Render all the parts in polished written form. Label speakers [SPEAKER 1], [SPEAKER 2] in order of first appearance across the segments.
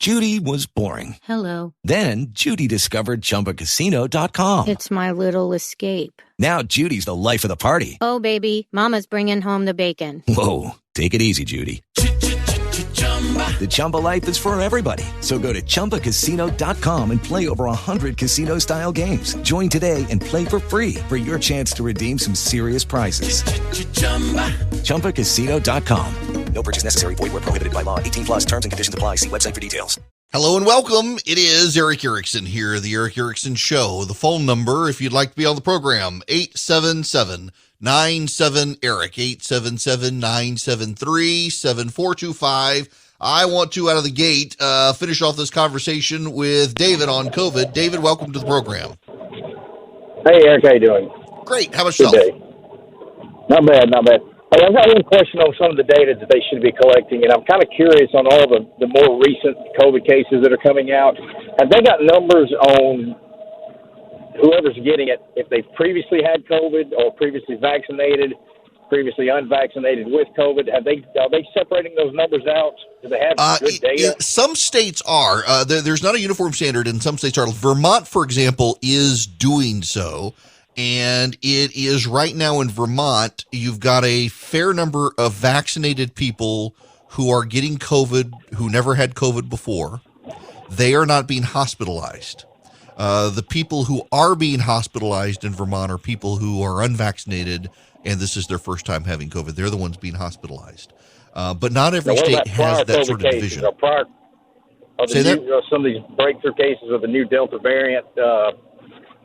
[SPEAKER 1] Judy was boring.
[SPEAKER 2] Hello.
[SPEAKER 1] Then Judy discovered ChumbaCasino.com.
[SPEAKER 2] It's my little escape.
[SPEAKER 1] Now Judy's the life of the party.
[SPEAKER 2] Oh, baby, mama's bringing home the bacon.
[SPEAKER 1] Whoa, take it easy, Judy. The Chumba life is for everybody. So go to ChumbaCasino.com and play over 100 casino-style games. Join today and play for free for your chance to redeem some serious prizes. ChumbaCasino.com. No purchase necessary. Void where prohibited by law. 18 plus terms and conditions apply. See website for details.
[SPEAKER 3] Hello and welcome. It is Eric Erickson here, The Eric Erickson Show. The phone number, if you'd like to be on the program, 877-97-ERIC, 877-973-7425. I want to, out of the gate, finish off this conversation with David on COVID. David, welcome to the program.
[SPEAKER 4] Hey, Eric, how you doing?
[SPEAKER 3] Great. How about yourself?
[SPEAKER 4] Good day. Not bad, not bad. Hey, I've got one question on some of the data that they should be collecting, and I'm kind of curious on all the more recent COVID cases that are coming out. Have they got numbers on whoever's getting it, if they've previously had COVID or previously vaccinated, previously unvaccinated with COVID? Are they separating those numbers out? Do they have good data?
[SPEAKER 3] Some states are. There's not a uniform standard, and some states are. Vermont, for example, is doing so. And it is right now in Vermont, you've got a fair number of vaccinated people who are getting COVID, who never had COVID before. They are not being hospitalized. The people who are being hospitalized in Vermont are people who are unvaccinated, and this is their first time having COVID. They're the ones being hospitalized. But not every state has that
[SPEAKER 4] COVID
[SPEAKER 3] sort of division.
[SPEAKER 4] Some of these breakthrough cases of the new Delta variant,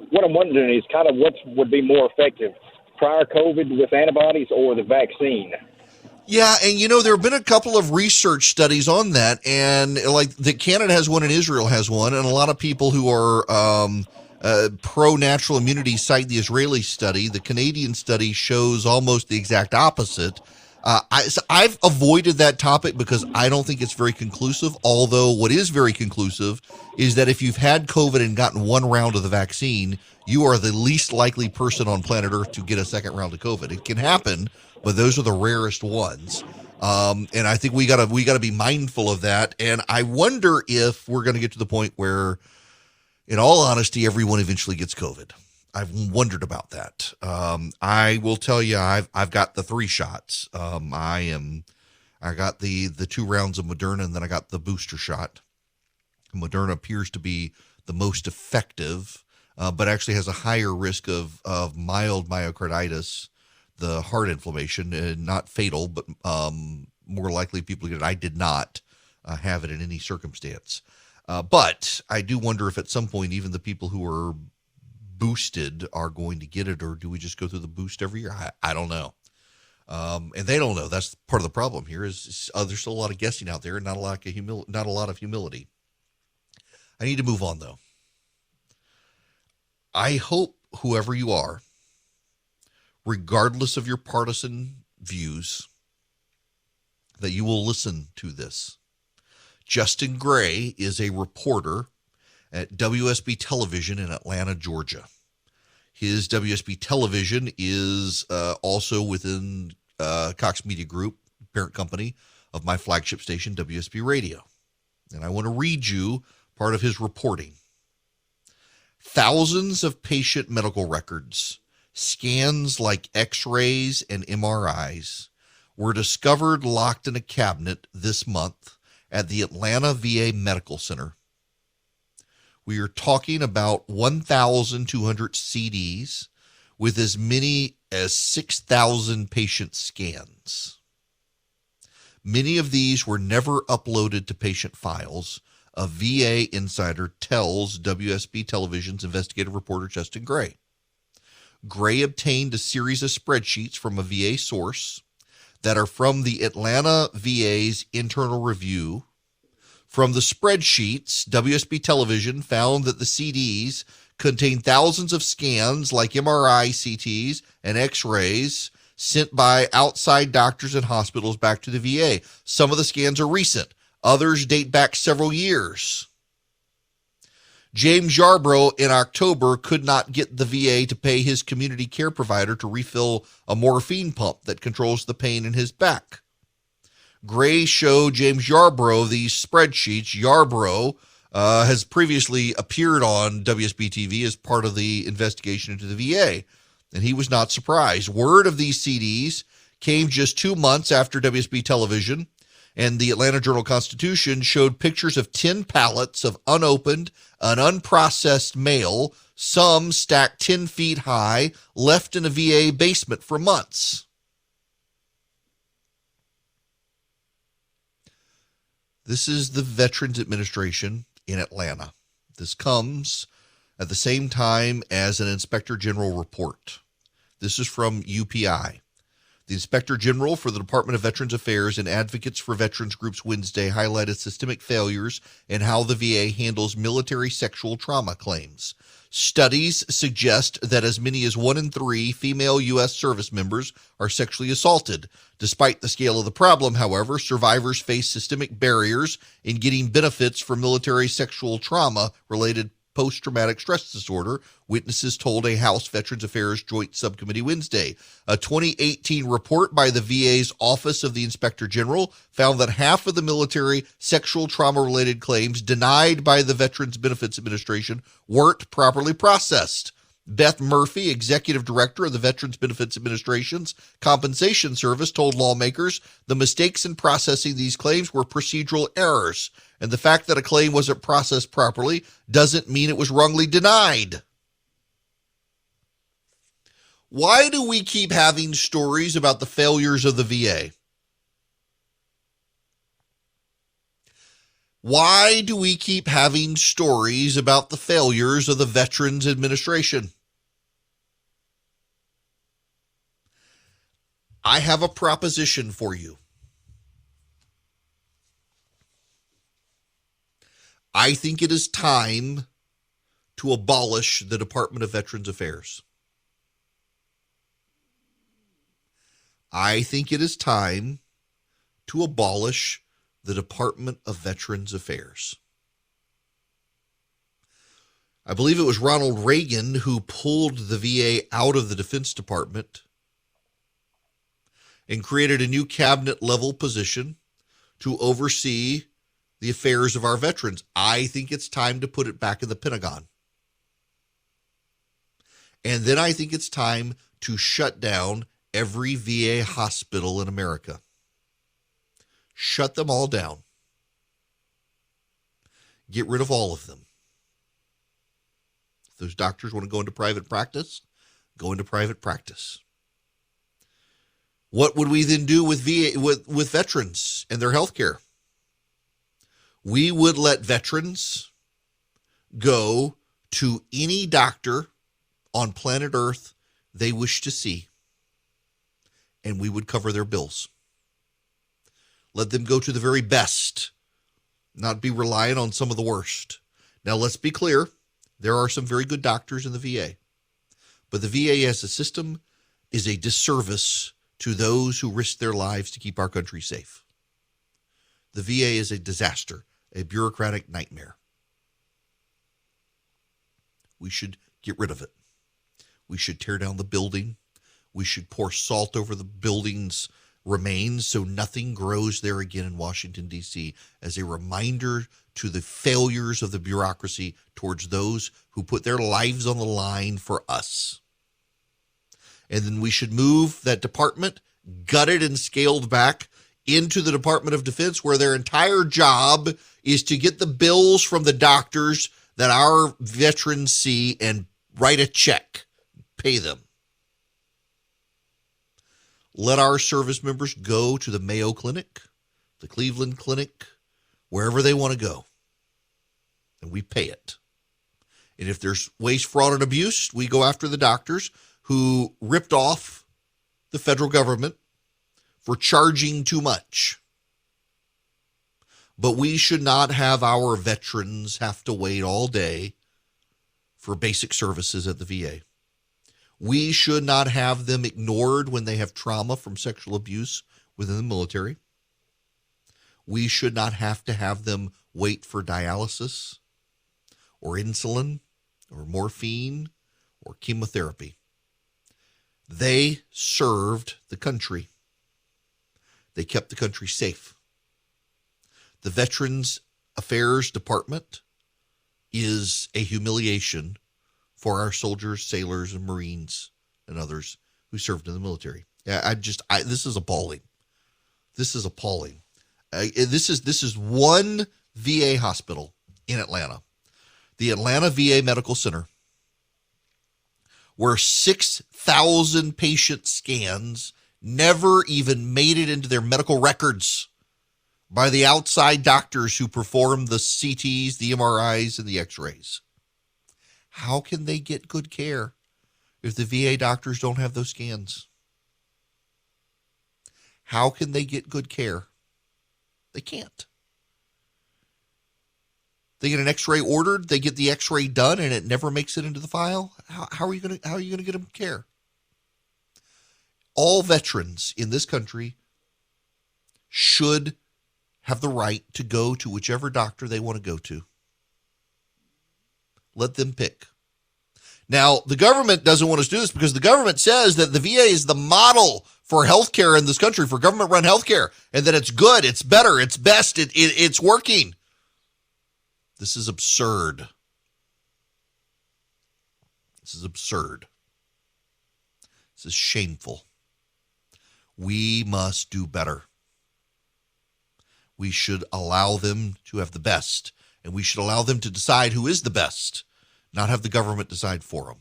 [SPEAKER 4] what I'm wondering is kind of what would be more effective, prior COVID with antibodies or the vaccine?
[SPEAKER 3] Yeah, and there have been a couple of research studies on that, and like Canada has one and Israel has one, and a lot of people who are pro-natural immunity cite the Israeli study. The Canadian study shows almost the exact opposite. I've avoided that topic because I don't think it's very conclusive, although what is very conclusive is that if you've had COVID and gotten one round of the vaccine, you are the least likely person on planet Earth to get a second round of COVID. It can happen, but those are the rarest ones. And I think we gotta be mindful of that. And I wonder if we're going to get to the point where, in all honesty, everyone eventually gets COVID. I've wondered about that. I will tell you, I've got the 3 shots. I got the 2 rounds of Moderna, and then I got the booster shot. Moderna appears to be the most effective, but actually has a higher risk of mild myocarditis, the heart inflammation, not fatal, but more likely people get it. I did not have it in any circumstance. But I do wonder if at some point, even the people who are boosted are going to get it, or do we just go through the boost every year? I don't know. And they don't know. That's part of the problem here is there's still a lot of guessing out there and not a lot of humility. I need to move on, though. I hope whoever you are, regardless of your partisan views, that you will listen to this. Justin Gray is a reporter at WSB Television in Atlanta, Georgia. His WSB Television is also within Cox Media Group, parent company of my flagship station, WSB Radio. And I want to read you part of his reporting. Thousands of patient medical records, scans like X-rays and MRIs, were discovered locked in a cabinet this month at the Atlanta VA Medical Center. We are talking about 1,200 CDs with as many as 6,000 patient scans. Many of these were never uploaded to patient files, a VA insider tells WSB Television's investigative reporter Justin Gray. Gray obtained a series of spreadsheets from a VA source that are from the Atlanta VA's internal review. From the spreadsheets, WSB Television found that the CDs contain thousands of scans like MRI, CTs, and X-rays sent by outside doctors and hospitals back to the VA. Some of the scans are recent. Others date back several years. James Yarbrough in October could not get the VA to pay his community care provider to refill a morphine pump that controls the pain in his back. Gray showed James Yarbrough these spreadsheets. Yarbrough has previously appeared on WSB TV as part of the investigation into the VA, and he was not surprised. Word of these CDs came just 2 months after WSB television, and the Atlanta Journal-Constitution showed pictures of 10 pallets of unopened and unprocessed mail, some stacked 10 feet high, left in a VA basement for months. This is the Veterans Administration in Atlanta. This comes at the same time as an Inspector General report. This is from UPI. The Inspector General for the Department of Veterans Affairs and Advocates for Veterans Groups Wednesday highlighted systemic failures in how the VA handles military sexual trauma claims. Studies suggest that as many as 1 in 3 female U.S. service members are sexually assaulted. Despite the scale of the problem, however, survivors face systemic barriers in getting benefits for military sexual trauma-related post-traumatic stress disorder, witnesses told a House Veterans Affairs Joint Subcommittee Wednesday. A 2018 report by the VA's Office of the Inspector General found that half of the military sexual trauma-related claims denied by the Veterans Benefits Administration weren't properly processed. Beth Murphy, executive director of the Veterans Benefits Administration's Compensation Service, told lawmakers the mistakes in processing these claims were procedural errors, and the fact that a claim wasn't processed properly doesn't mean it was wrongly denied. Why do we keep having stories about the failures of the VA? Why do we keep having stories about the failures of the Veterans Administration? I have a proposition for you. I think it is time to abolish the Department of Veterans Affairs. I think it is time to abolish the Department of Veterans Affairs. I believe it was Ronald Reagan who pulled the VA out of the Defense Department and created a new cabinet-level position to oversee the affairs of our veterans. I think it's time to put it back in the Pentagon. And then I think it's time to shut down every VA hospital in America. Shut them all down. Get rid of all of them. If those doctors want to go into private practice, go into private practice. What would we then do with with veterans and their health care? We would let veterans go to any doctor on planet Earth they wish to see, and we would cover their bills. Let them go to the very best, not be reliant on some of the worst. Now, let's be clear. There are some very good doctors in the VA, but the VA as a system is a disservice to those who risk their lives to keep our country safe. The VA is a disaster, a bureaucratic nightmare. We should get rid of it. We should tear down the building. We should pour salt over the building's remains so nothing grows there again in Washington, D.C., as a reminder to the failures of the bureaucracy towards those who put their lives on the line for us. And then we should move that department, gutted and scaled back, into the Department of Defense, where their entire job is to get the bills from the doctors that our veterans see and write a check, pay them. Let our service members go to the Mayo Clinic, the Cleveland Clinic, wherever they want to go, and we pay it. And if there's waste, fraud, and abuse, we go after the doctors who ripped off the federal government for charging too much. But we should not have our veterans have to wait all day for basic services at the VA. We should not have them ignored when they have trauma from sexual abuse within the military. We should not have to have them wait for dialysis or insulin or morphine or chemotherapy. They served the country. They kept the country safe. The Veterans Affairs Department is a humiliation for our soldiers, sailors, and Marines and others who served in the military. This is appalling. This is appalling. This is one VA hospital in Atlanta, the Atlanta VA Medical Center, where 6,000 patient scans never even made it into their medical records by the outside doctors who perform the CTs, the MRIs, and the X-rays. How can they get good care if the VA doctors don't have those scans? How can they get good care? They can't. They get an X-ray ordered, they get the X-ray done, and it never makes it into the file. How are you going to get them care? All veterans in this country should have the right to go to whichever doctor they want to go to. Let them pick. Now, the government doesn't want us to do this because the government says that the VA is the model for healthcare in this country, for government-run healthcare, and that it's good, it's better, it's best, it's working. This is absurd. This is absurd. This is shameful. We must do better. We should allow them to have the best, and we should allow them to decide who is the best, not have the government decide for them.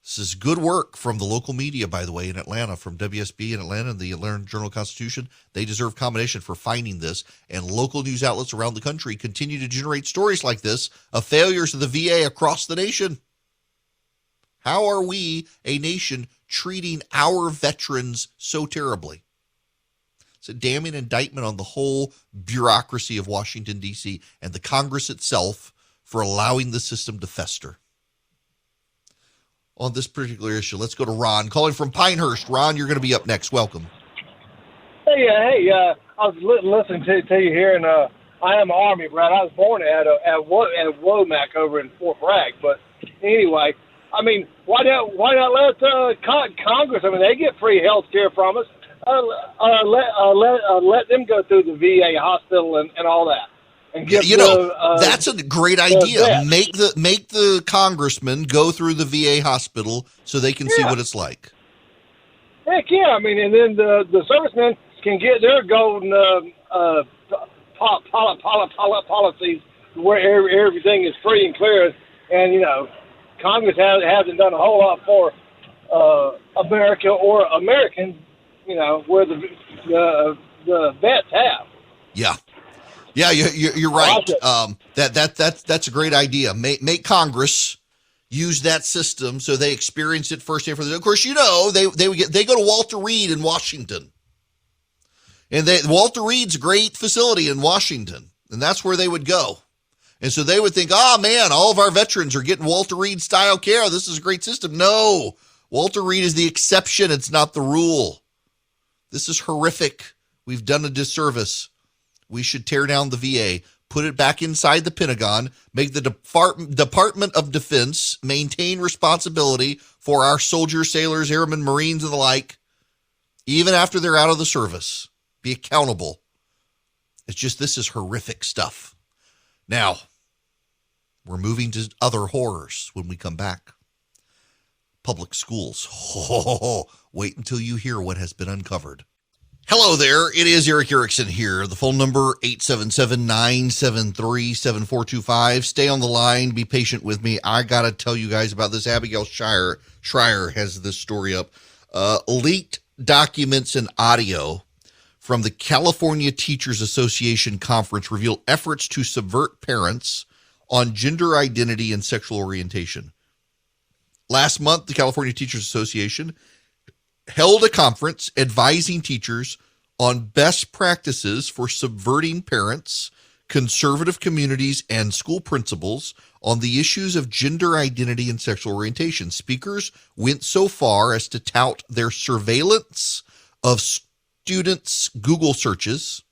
[SPEAKER 3] This is good work from the local media, by the way, in Atlanta, from WSB in Atlanta and the Atlanta Journal-Constitution. They deserve commendation for finding this, and local news outlets around the country continue to generate stories like this of failures of the VA across the nation. How are we, a nation, treating our veterans so terribly? It's a damning indictment on the whole bureaucracy of Washington, D.C. and the Congress itself for allowing the system to fester. On this particular issue, let's go to Ron, calling from Pinehurst. Ron, you're going to be up next. Welcome.
[SPEAKER 5] Hey, I was listening to you here, and I am an Army brat. I was born at Womack over in Fort Bragg, but anyway, I mean, why not let Congress? I mean, they get free health care from us. Let them go through the VA hospital and all that. And give
[SPEAKER 3] that's a great idea. Make the congressman go through the VA hospital so they can see what it's like.
[SPEAKER 5] Heck yeah! I mean, and then the servicemen can get their golden policies where everything is free and clear. And Congress hasn't done a whole lot for America or Americans. Where the vets have.
[SPEAKER 3] Yeah, you're right. That's a great idea. Make Congress use that system so they experience it firsthand. Of course, they go to Walter Reed in Washington, and Walter Reed's a great facility in Washington, and that's where they would go. And so they would think, oh man, all of our veterans are getting Walter Reed style care. This is a great system. No, Walter Reed is the exception. It's not the rule. This is horrific. We've done a disservice. We should tear down the VA, put it back inside the Pentagon, make the Department of Defense maintain responsibility for our soldiers, sailors, airmen, Marines, and the like, even after they're out of the service. Be accountable. It's just, this is horrific stuff. Now, we're moving to other horrors when we come back. Public schools. Wait until you hear what has been uncovered. Hello there. It is Eric Erickson here. The phone number, 877-973-7425. Stay on the line. Be patient with me. I got to tell you guys about this. Abigail Schreier has this story up. Leaked documents and audio from the California Teachers Association conference reveal efforts to subvert parents on gender identity and sexual orientation. Last month, the California Teachers Association held a conference advising teachers on best practices for subverting parents, conservative communities, and school principals on the issues of gender identity and sexual orientation. Speakers went so far as to tout their surveillance of students' Google searches,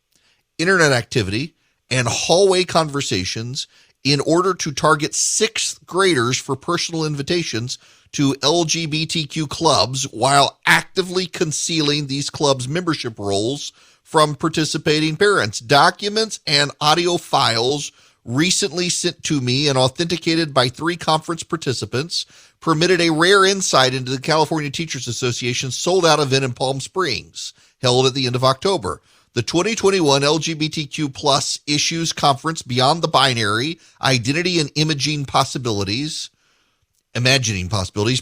[SPEAKER 3] internet activity, and hallway conversations in order to target sixth graders for personal invitations to LGBTQ clubs while actively concealing these clubs' membership roles from participating parents. Documents and audio files recently sent to me and authenticated by 3 conference participants permitted a rare insight into the California Teachers Association's sold-out event in Palm Springs, held at the end of October. The 2021 LGBTQ plus issues conference, Beyond the Binary, Identity and Imagining Possibilities,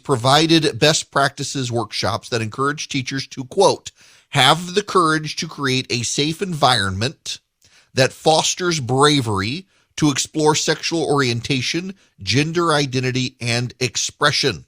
[SPEAKER 3] provided best practices workshops that encourage teachers to, quote, have the courage to create a safe environment that fosters bravery to explore sexual orientation, gender identity, and expression.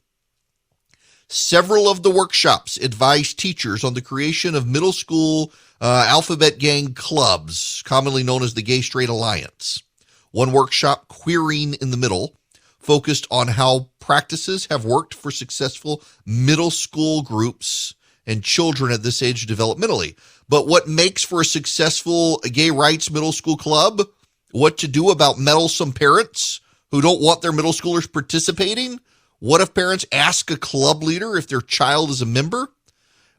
[SPEAKER 3] Several of the workshops advised teachers on the creation of middle school alphabet gang clubs, commonly known as the Gay Straight Alliance. One workshop, Queering in the Middle, focused on how practices have worked for successful middle school groups and children at this age developmentally. But what makes for a successful gay rights middle school club? What to do about meddlesome parents who don't want their middle schoolers participating? What if parents ask a club leader if their child is a member?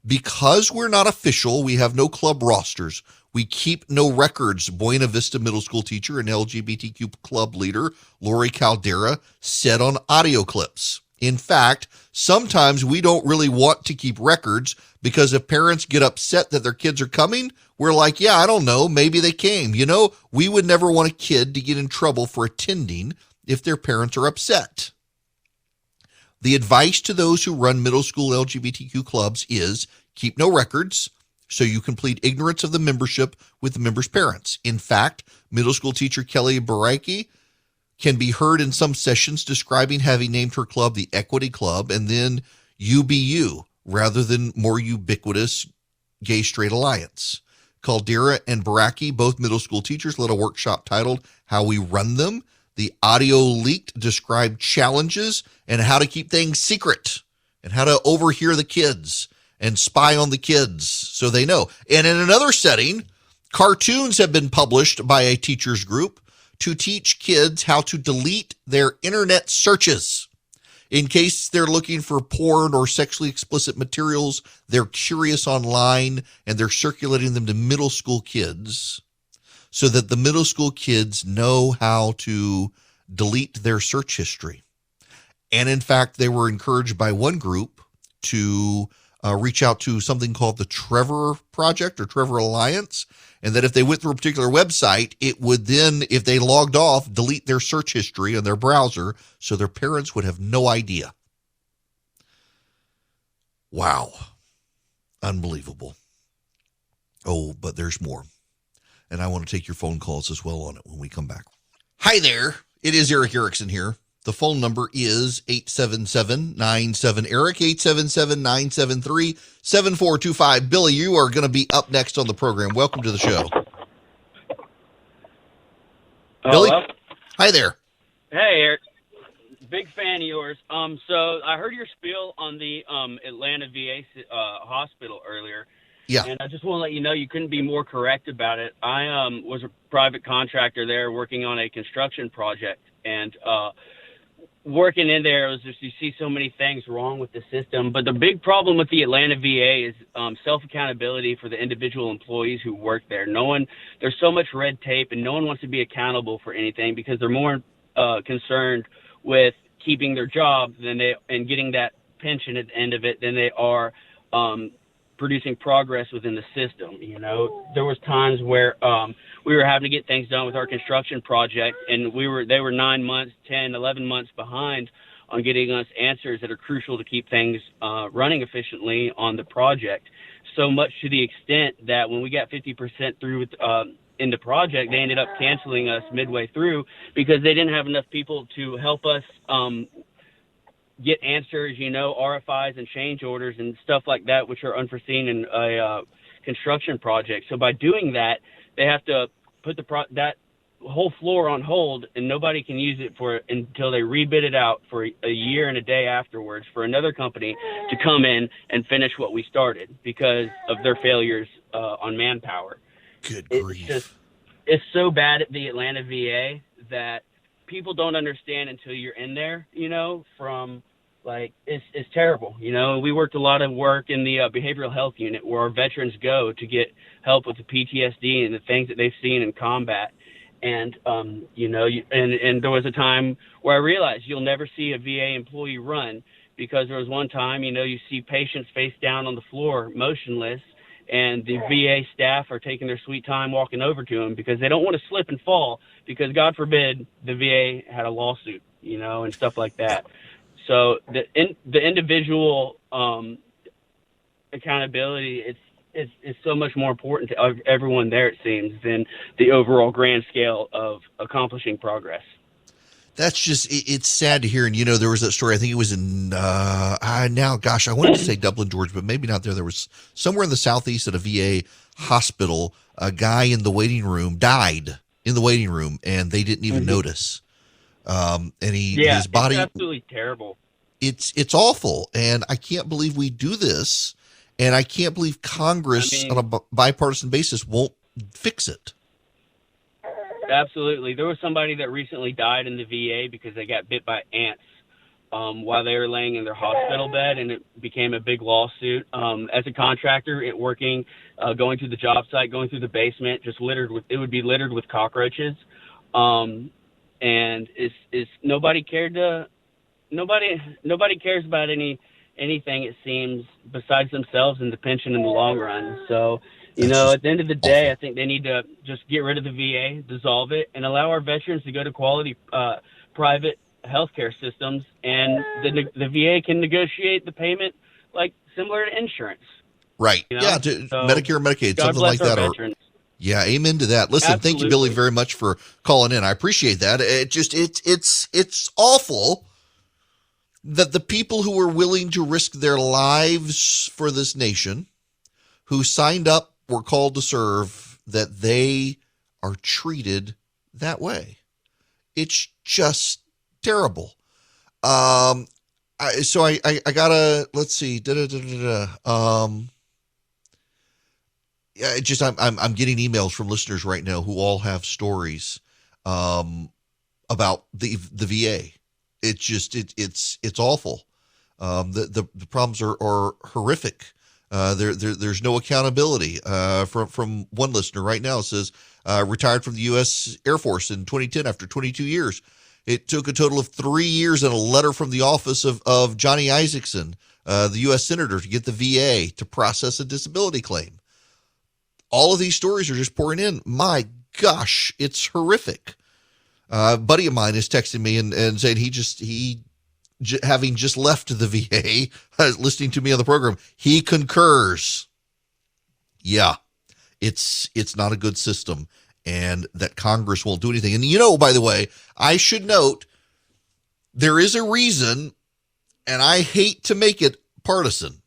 [SPEAKER 3] Because we're not official, we have no club rosters. We keep no records, Buena Vista Middle School teacher and LGBTQ club leader Lori Caldera said on audio clips. In fact, sometimes we don't really want to keep records because if parents get upset that their kids are coming, we're like, yeah, I don't know, maybe they came. You know, we would never want a kid to get in trouble for attending if their parents are upset. The advice to those who run middle school LGBTQ clubs is keep no records so you can plead ignorance of the membership with the members' parents. In fact, middle school teacher Kelly Baraki can be heard in some sessions describing having named her club the Equity Club and then UBU rather than more ubiquitous Gay Straight Alliance. Caldera and Baraki, both middle school teachers, led a workshop titled How We Run Them. The audio leaked described challenges and how to keep things secret and how to overhear the kids and spy on the kids so they know. And in another setting, cartoons have been published by a teachers group to teach kids how to delete their internet searches. In case they're looking for porn or sexually explicit materials, they're curious online and they're circulating them to middle school kids so that the middle school kids know how to delete their search history. And in fact, they were encouraged by one group to reach out to something called the Trevor Project or Trevor Alliance, and that if they went through a particular website, it would then, if they logged off, delete their search history on their browser so their parents would have no idea. Wow. Unbelievable. Oh, but there's more. And I want to take your phone calls as well on it when we come back. Hi there. It is Eric Erickson here. The phone number is 877-97-ERIC, 877-973-7425. Billy, you are going to be up next on the program. Welcome to the show. Billy?
[SPEAKER 6] Hello?
[SPEAKER 3] Hi there.
[SPEAKER 6] Hey, Eric. Big fan of yours. So I heard your spiel on the Atlanta VA hospital earlier.
[SPEAKER 3] Yeah.
[SPEAKER 6] And I just want to let you know you couldn't be more correct about it. I was a private contractor there working on a construction project. And working in there, it was just you see so many things wrong with the system. But the big problem with the Atlanta VA is self-accountability for the individual employees who work there. There's so much red tape, and no one wants to be accountable for anything because they're more concerned with keeping their job and getting that pension at the end of it than they are producing progress within the system. You know, there was times where we were having to get things done with our construction project, and they were 9 months, 10, 11 months behind on getting us answers that are crucial to keep things running efficiently on the project. So much to the extent that when we got 50% through with in the project, they ended up canceling us midway through because they didn't have enough people to help us get answers, RFIs and change orders and stuff like that, which are unforeseen in a construction project. So by doing that, they have to put that whole floor on hold, and nobody can use it until they rebid it out for a year and a day afterwards for another company to come in and finish what we started because of their failures on manpower.
[SPEAKER 3] Good grief.
[SPEAKER 6] It's so bad at the Atlanta VA that people don't understand until you're in there, from Like, it's terrible. You know, we worked a lot of work in the behavioral health unit where our veterans go to get help with the PTSD and the things that they've seen in combat. And, you know, and there was a time where I realized you'll never see a VA employee run, because there was one time, you know, you see patients face down on the floor, motionless, and the VA staff are taking their sweet time walking over to them because they don't want to slip and fall, because God forbid the VA had a lawsuit, you know, and stuff like that. So the individual accountability, it's so much more important to everyone there, it seems, than the overall grand scale of accomplishing progress.
[SPEAKER 3] That's just, it's sad to hear. And, you know, there was that story, I think it was in, I wanted to say Dublin, Georgia, but maybe not there. There was somewhere in the Southeast at a VA hospital, a guy in the waiting room died in the waiting room, and they didn't even notice. And his body,
[SPEAKER 6] it's absolutely terrible.
[SPEAKER 3] It's awful. And I can't believe we do this. And I can't believe Congress on a bipartisan basis won't fix it.
[SPEAKER 6] Absolutely. There was somebody that recently died in the VA because they got bit by ants while they were laying in their hospital bed, and it became a big lawsuit. As a contractor, going through the job site, going through the basement, it would be littered with cockroaches. And nobody cares about anything, it seems, besides themselves and the pension in the long run. So, you know, at the end of the day, I think they need to just get rid of the VA, dissolve it, and allow our veterans to go to quality private healthcare systems, and the VA can negotiate the payment like similar to insurance.
[SPEAKER 3] Right.
[SPEAKER 6] You know?
[SPEAKER 3] Yeah, to Medicare, Medicaid,
[SPEAKER 6] God
[SPEAKER 3] something like that. Yeah, amen to that. Listen,
[SPEAKER 6] Absolutely.
[SPEAKER 3] Thank you, Billy, very much for calling in. I appreciate that. It's awful that the people who are willing to risk their lives for this nation, who signed up, were called to serve, that they are treated that way. It's just terrible. So I gotta, let's see. I'm getting emails from listeners right now who all have stories about the VA. It's just it's awful. The problems are horrific. There's no accountability. From one listener right now, it says retired from the U.S. Air Force in 2010 after 22 years. It took a total of 3 years and a letter from the office of Johnny Isaacson, the U.S. Senator, to get the VA to process a disability claim. All of these stories are just pouring in. My gosh, it's horrific. A buddy of mine is texting me and saying having just left the VA, listening to me on the program, he concurs. Yeah, it's not a good system, and that Congress won't do anything. And, you know, by the way, I should note there is a reason, and I hate to make it partisan,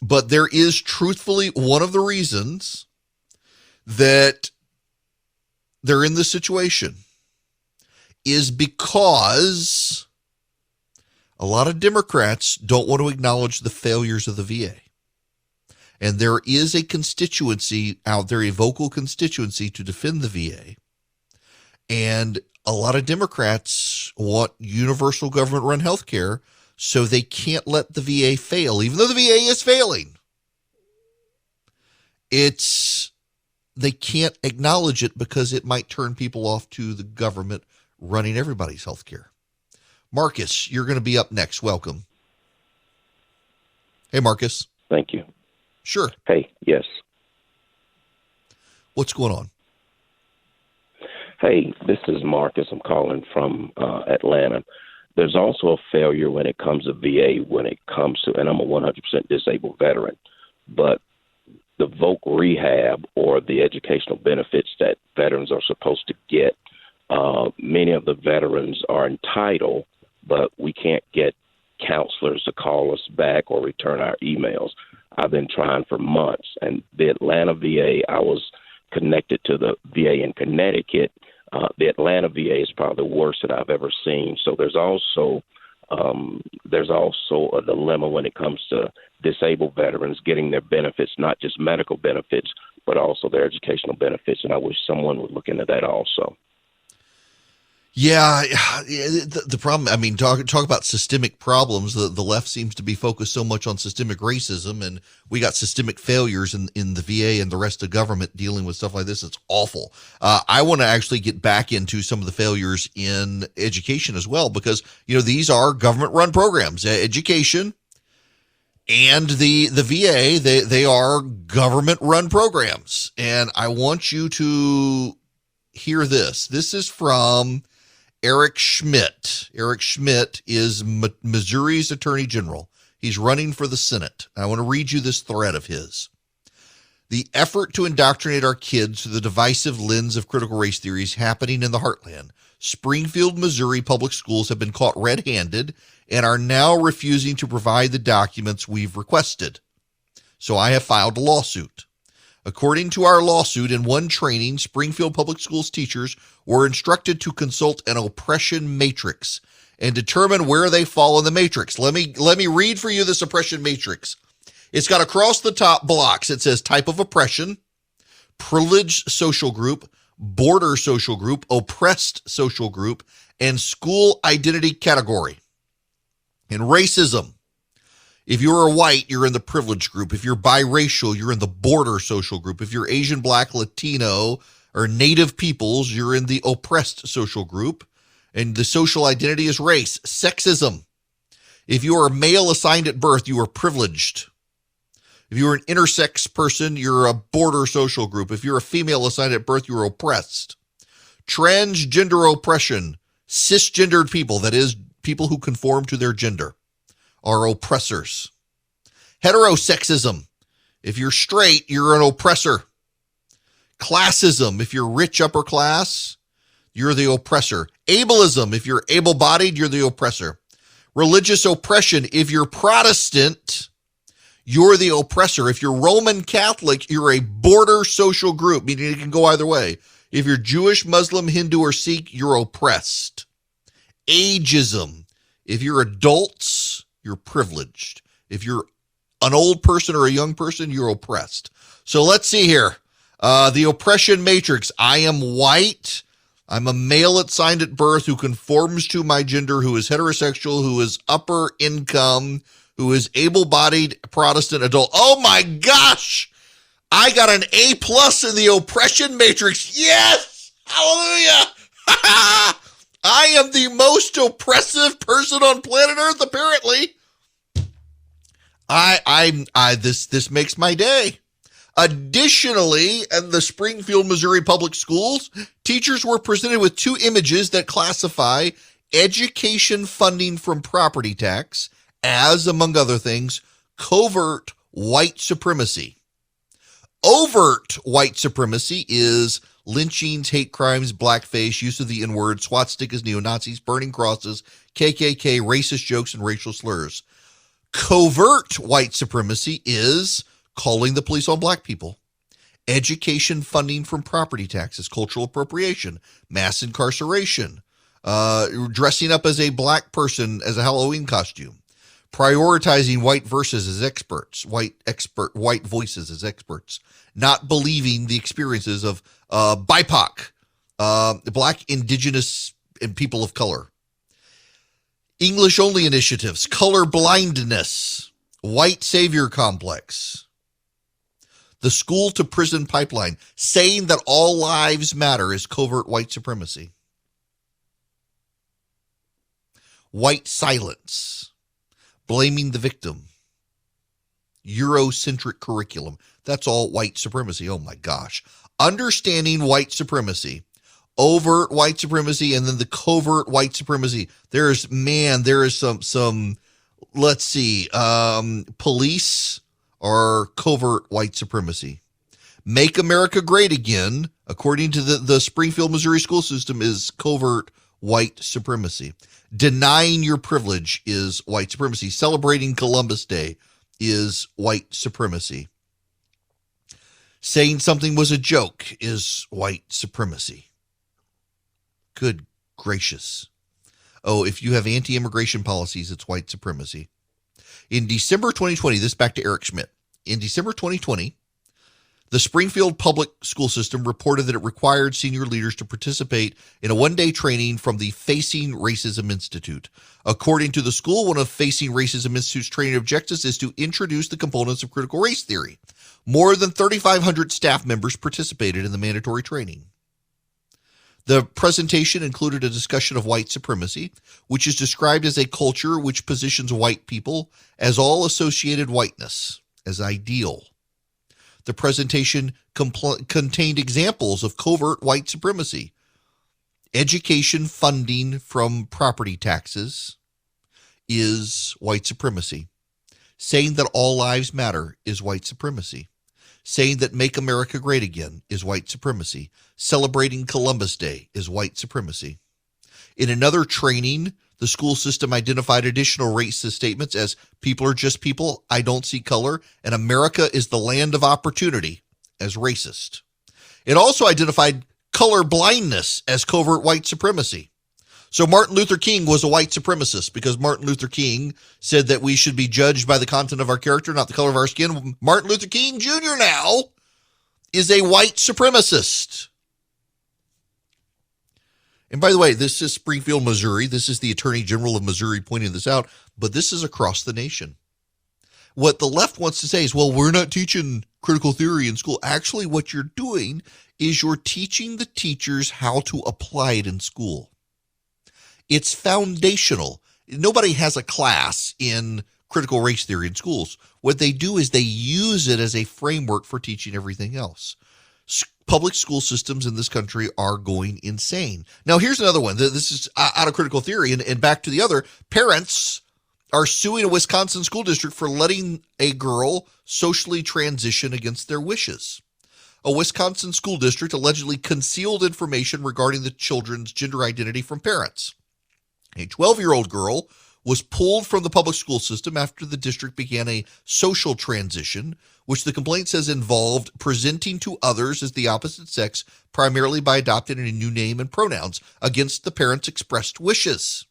[SPEAKER 3] but there is truthfully one of the reasons that they're in this situation is because a lot of Democrats don't want to acknowledge the failures of the VA. And there is a constituency out there, a vocal constituency to defend the VA. And a lot of Democrats want universal government-run health care, so they can't let the VA fail, even though the VA is failing. They can't acknowledge it because it might turn people off to the government running everybody's health care. Marcus, you're going to be up next. Welcome. Hey, Marcus.
[SPEAKER 7] Thank you.
[SPEAKER 3] Sure.
[SPEAKER 7] Hey, yes.
[SPEAKER 3] What's going on?
[SPEAKER 7] Hey, this is Marcus. I'm calling from Atlanta. There's also a failure when it comes to VA, when it comes to, and I'm a 100% disabled veteran, but the voc rehab or the educational benefits that veterans are supposed to get, many of the veterans are entitled, but we can't get counselors to call us back or return our emails. I've been trying for months, and the Atlanta VA, I was connected to the VA in Connecticut. The Atlanta VA is probably the worst that I've ever seen. So there's also a dilemma when it comes to disabled veterans getting their benefits, not just medical benefits, but also their educational benefits. And I wish someone would look into that also.
[SPEAKER 3] Yeah, the problem, I mean, talk about systemic problems. The left seems to be focused so much on systemic racism, and we got systemic failures in the VA and the rest of government dealing with stuff like this. It's awful. I want to actually get back into some of the failures in education as well, because, these are government-run programs. Education and the VA, they are government-run programs. And I want you to hear this. This is from Eric Schmidt. Eric Schmidt is Missouri's Attorney General. He's running for the Senate. I want to read you this thread of his. The effort to indoctrinate our kids through the divisive lens of critical race theory is happening in the heartland. Springfield, Missouri public schools have been caught red-handed and are now refusing to provide the documents we've requested. So I have filed a lawsuit. According to our lawsuit, in one training, Springfield Public Schools teachers were instructed to consult an oppression matrix and determine where they fall in the matrix. Let me read for you this oppression matrix. It's got across the top blocks. It says type of oppression, privileged social group, border social group, oppressed social group, and school identity category. And racism. If you're a white, you're in the privileged group. If you're biracial, you're in the border social group. If you're Asian, Black, Latino, or Native peoples, you're in the oppressed social group. And the social identity is race. Sexism. If you are a male assigned at birth, you are privileged. If you're an intersex person, you're a border social group. If you're a female assigned at birth, you're oppressed. Transgender oppression. Cisgendered people, that is, people who conform to their gender, are oppressors. Heterosexism. If you're straight, you're an oppressor. Classism. If you're rich upper class, you're the oppressor. Ableism. If you're able-bodied, you're the oppressor. Religious oppression. If you're Protestant, you're the oppressor. If you're Roman Catholic, you're a border social group, meaning it can go either way. If you're Jewish, Muslim, Hindu, or Sikh, you're oppressed. Ageism. If you're adults, you're privileged. If you're an old person or a young person, you're oppressed. So let's see here. The oppression matrix. I am white. I'm a male assigned at birth who conforms to my gender, who is heterosexual, who is upper income, who is able-bodied Protestant adult. Oh my gosh! I got an A+ in the oppression matrix. Yes! Hallelujah! I am the most oppressive person on planet Earth, apparently. This makes my day. Additionally, in the Springfield, Missouri public schools, teachers were presented with two images that classify education funding from property tax as, among other things, covert white supremacy. Overt white supremacy is lynchings, hate crimes, blackface, use of the N-word, swastikas, neo-Nazis, burning crosses, KKK, racist jokes, and racial slurs. Covert white supremacy is calling the police on black people, education funding from property taxes, cultural appropriation, mass incarceration, dressing up as a black person as a Halloween costume, prioritizing white voices as experts, white voices as experts, not believing the experiences of BIPOC, Black, Indigenous, and people of color. English-only initiatives, color blindness, white savior complex. The school-to-prison pipeline, saying that all lives matter is covert white supremacy. White silence, blaming the victim. Eurocentric curriculum. That's all white supremacy. Oh my gosh. Understanding white supremacy, overt white supremacy, and then the covert white supremacy. There is some, let's see, police are covert white supremacy. Make America Great Again, according to the Springfield, Missouri school system, is covert white supremacy. Denying your privilege is white supremacy. Celebrating Columbus Day is white supremacy. Saying something was a joke is white supremacy. Good gracious. Oh, if you have anti-immigration policies, it's white supremacy. In December 2020, this back to Eric Schmidt. In December 2020, The Springfield Public School System reported that it required senior leaders to participate in a one-day training from the Facing Racism Institute. According to the school, one of Facing Racism Institute's training objectives is to introduce the components of critical race theory. More than 3,500 staff members participated in the mandatory training. The presentation included a discussion of white supremacy, which is described as a culture which positions white people as all associated whiteness, as ideal. The presentation contained examples of covert white supremacy. Education funding from property taxes is white supremacy. Saying that all lives matter is white supremacy. Saying that Make America Great Again is white supremacy. Celebrating Columbus Day is white supremacy. In another training, the school system identified additional racist statements as people are just people, I don't see color, and America is the land of opportunity as racist. It also identified color blindness as covert white supremacy. So Martin Luther King was a white supremacist because Martin Luther King said that we should be judged by the content of our character, not the color of our skin. Martin Luther King Jr. now is a white supremacist. And by the way, this is Springfield, Missouri. This is the Attorney General of Missouri pointing this out, but this is across the nation. What the left wants to say is, well, we're not teaching critical theory in school. Actually, what you're doing is you're teaching the teachers how to apply it in school. It's foundational. Nobody has a class in critical race theory in schools. What they do is they use it as a framework for teaching everything else. Public school systems in this country are going insane. Now, here's another one. This is out of critical theory and back to the other. Parents are suing a Wisconsin school district for letting a girl socially transition against their wishes. A Wisconsin school district allegedly concealed information regarding the children's gender identity from parents. A 12-year-old girl was pulled from the public school system after the district began a social transition, which the complaint says involved presenting to others as the opposite sex, primarily by adopting a new name and pronouns, against the parents' expressed wishes.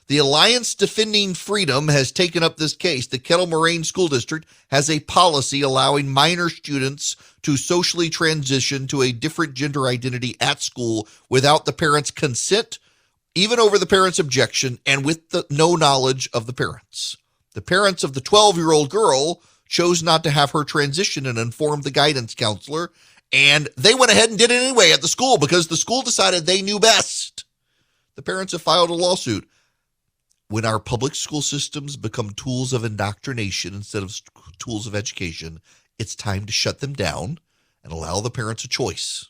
[SPEAKER 3] The Alliance Defending Freedom has taken up this case. The Kettle Moraine School District has a policy allowing minor students to socially transition to a different gender identity at school without the parents' consent, even over the parents' objection, and with no knowledge of the parents. The parents of the 12-year-old girl chose not to have her transition and informed the guidance counselor, and they went ahead and did it anyway at the school because the school decided they knew best. The parents have filed a lawsuit. When our public school systems become tools of indoctrination instead of tools of education, it's time to shut them down and allow the parents a choice.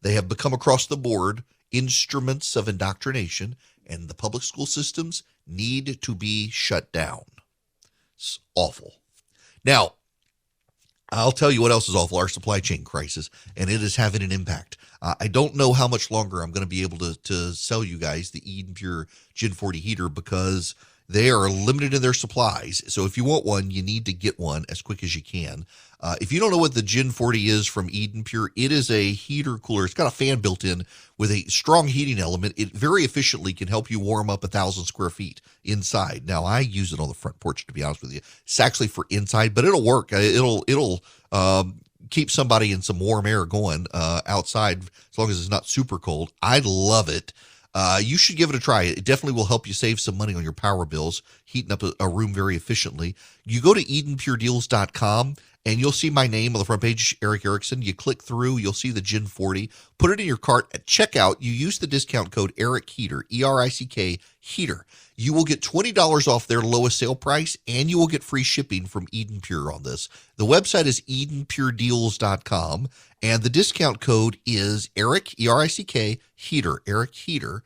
[SPEAKER 3] They have become across the board instruments of indoctrination, and the public school systems need to be shut down. It's awful. Now, I'll tell you what else is awful, our supply chain crisis, and it is having an impact. I don't know how much longer I'm going to be able to sell you guys the Eden Pure Gen 40 heater because they are limited in their supplies. So if you want one, you need to get one as quick as you can. If you don't know what the Gen 40 is from Eden Pure, it is a heater cooler. It's got a fan built in with a strong heating element. It very efficiently can help you warm up 1,000 square feet inside. Now, I use it on the front porch, to be honest with you. It's actually for inside, but it'll work. It'll keep somebody in some warm air going outside as long as it's not super cold. I love it. You should give it a try. It definitely will help you save some money on your power bills, heating up a room very efficiently. You go to EdenPureDeals.com and you'll see my name on the front page, Eric Erickson. You click through, you'll see the Gen 40. Put it in your cart. At checkout, you use the discount code Eric Heater, ERICK Heater. You will get $20 off their lowest sale price, and you will get free shipping from Eden Pure on this. The website is EdenPureDeals.com, and the discount code is Eric, ERICK Heater, Eric Heater.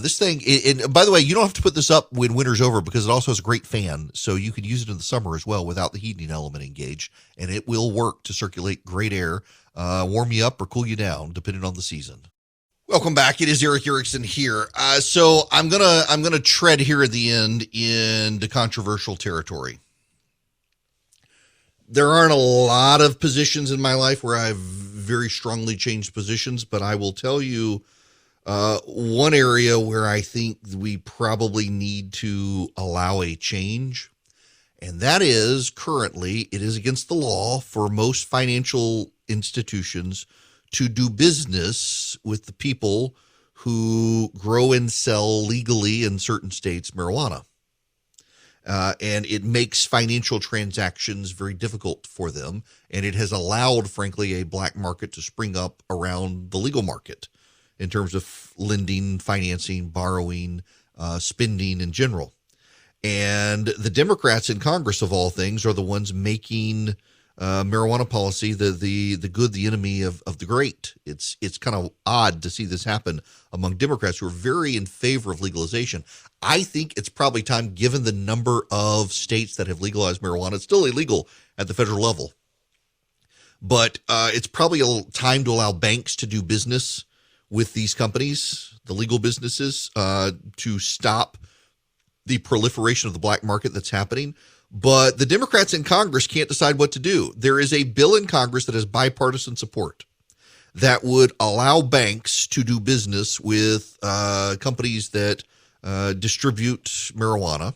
[SPEAKER 3] This thing, and by the way, you don't have to put this up when winter's over because it also has a great fan, so you can use it in the summer as well without the heating element engaged, and it will work to circulate great air, warm you up or cool you down, depending on the season. Welcome back. It is Eric Erickson here. So I'm gonna tread here at the end into controversial territory. There aren't a lot of positions in my life where I've very strongly changed positions, but I will tell you one area where I think we probably need to allow a change, and that is currently it is against the law for most financial institutions to do business with the people who grow and sell legally in certain states marijuana. And it makes financial transactions very difficult for them. And it has allowed, frankly, a black market to spring up around the legal market in terms of lending, financing, borrowing, spending in general. And the Democrats in Congress, of all things, are the ones making marijuana policy the good, the enemy of the great. It's kind of odd to see this happen among Democrats who are very in favor of legalization. I think it's probably time, given the number of states that have legalized marijuana. It's still illegal at the federal level, but it's probably time to allow banks to do business with these companies, the legal businesses, to stop the proliferation of the black market that's happening. But the Democrats in Congress can't decide what to do. There is a bill in Congress that has bipartisan support that would allow banks to do business with companies that distribute marijuana.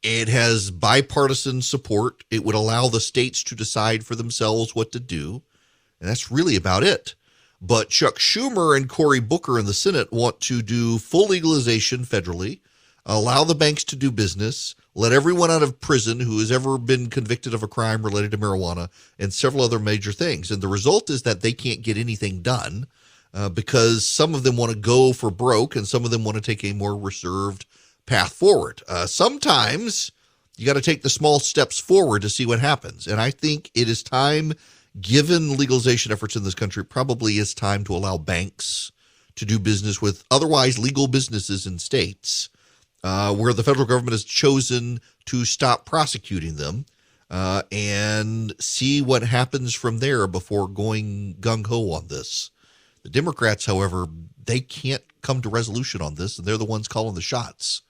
[SPEAKER 3] It has bipartisan support. It would allow the states to decide for themselves what to do. And that's really about it. But Chuck Schumer and Cory Booker in the Senate want to do full legalization federally, allow the banks to do business, let everyone out of prison who has ever been convicted of a crime related to marijuana, and several other major things. And the result is that they can't get anything done because some of them want to go for broke and some of them want to take a more reserved path forward. Sometimes you got to take the small steps forward to see what happens. And I think it is time, given legalization efforts in this country, probably is time to allow banks to do business with otherwise legal businesses in states where the federal government has chosen to stop prosecuting them and see what happens from there before going gung-ho on this. The Democrats, however, they can't come to resolution on this, and they're the ones calling the shots.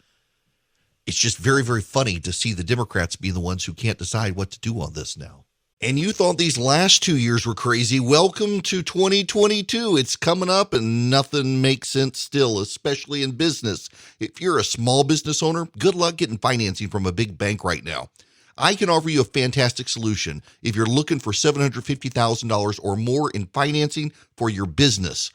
[SPEAKER 3] It's just very, very funny to see the Democrats being the ones who can't decide what to do on this now. And you thought these last 2 years were crazy. Welcome to 2022. It's coming up and nothing makes sense still, especially in business. If you're a small business owner, good luck getting financing from a big bank right now. I can offer you a fantastic solution if you're looking for $750,000 or more in financing for your business.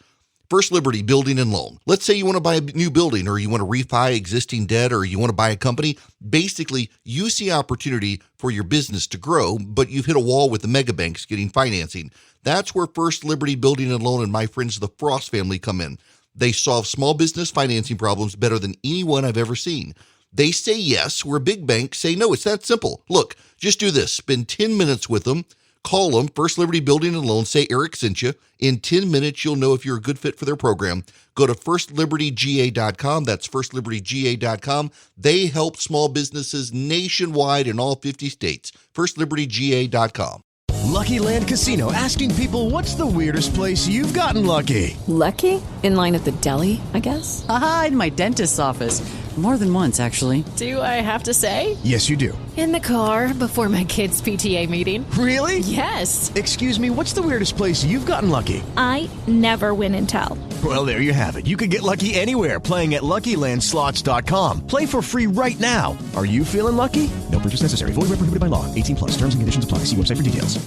[SPEAKER 3] First Liberty Building and Loan. Let's say you want to buy a new building, or you want to refi existing debt, or you want to buy a company. Basically, you see opportunity for your business to grow, but you've hit a wall with the mega banks getting financing. That's where First Liberty Building and Loan and my friends the Frost family come in. They solve small business financing problems better than anyone I've ever seen. They say yes, where big banks say no. It's that simple. Look, just do this. Spend 10 minutes with them. Call them, First Liberty Building and Loan, say Eric sent you. In 10 minutes, you'll know if you're a good fit for their program. Go to firstlibertyga.com. That's firstlibertyga.com. They help small businesses nationwide in all 50 states. firstlibertyga.com.
[SPEAKER 8] Lucky Land Casino, asking people, what's the weirdest place you've gotten lucky?
[SPEAKER 9] Lucky? In line at the deli, I guess?
[SPEAKER 10] Aha, in my dentist's office. More than once, actually.
[SPEAKER 9] Do I have to say?
[SPEAKER 8] Yes, you do.
[SPEAKER 2] In the car before my kids' PTA meeting.
[SPEAKER 8] Really?
[SPEAKER 2] Yes.
[SPEAKER 8] Excuse me, what's the weirdest place you've gotten lucky?
[SPEAKER 11] I never win and tell.
[SPEAKER 8] Well, there you have it. You can get lucky anywhere, playing at LuckyLandSlots.com. Play for free right now. Are you feeling lucky? No purchase necessary. Void where prohibited by law. 18+. Terms and conditions apply. See website for details.